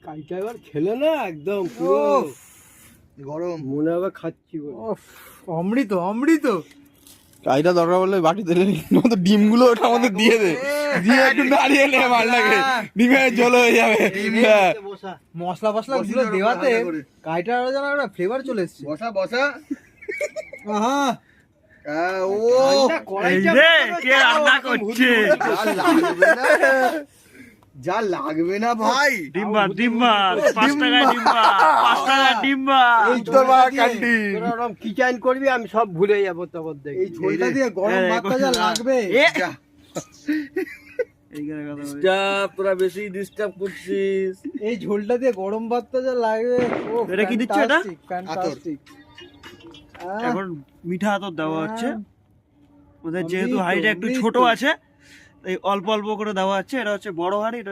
কাইটা এবার খেলে না একদম পুরো গরম মনে হবে খাচ্ছি বলে। অমৃত অমৃত। কাইটা দরকার বললে বাটিতে তো ডিমগুলো ওটা আমাদের দিয়ে দে, দিয়ে একটু নাড়িয়ে নে মালটাকে, ডিমের ঝোল হয়ে যাবে। হ্যাঁ। বসা মশলা ফসলা গুলো দেওয়াতে কাইটার যেন একটা ফ্লেভার চলে এসছে। বসা বসা আহা ও এই রে কে রান্না করছে যা লাগবে না ভাই ডিম্বা ডিম্বা 5 টাকা ডিম্বা 5 টাকা ডিম্বা। এই ঝোলটা দিয়ে তোরা ওরকম কিচাইন করবি আমি সব ভুলে যাবো তখন দেখি। এই ঝোলটা দিয়ে গরম ভাতটা যা লাগবে। যা। এইখানে কথা বলি। ডিস্টার্ব, তোরা বেশি ডিস্টার্ব করছিস। এই ঝোলটা দিয়ে গরম ভাতটা যা লাগবে। ও এটা কি দিচ্ছ এটা? ফ্যান্টাস্টিক। এখন মিঠা আতর দেওয়া হচ্ছে ওদের, অমৃত, যেহেতু হাঁড়িটা একটু অমৃত। ছোট আছে এই অল্প অল্প করে দেওয়া হচ্ছে। এটা হচ্ছে বড় হাঁড়ি, এটা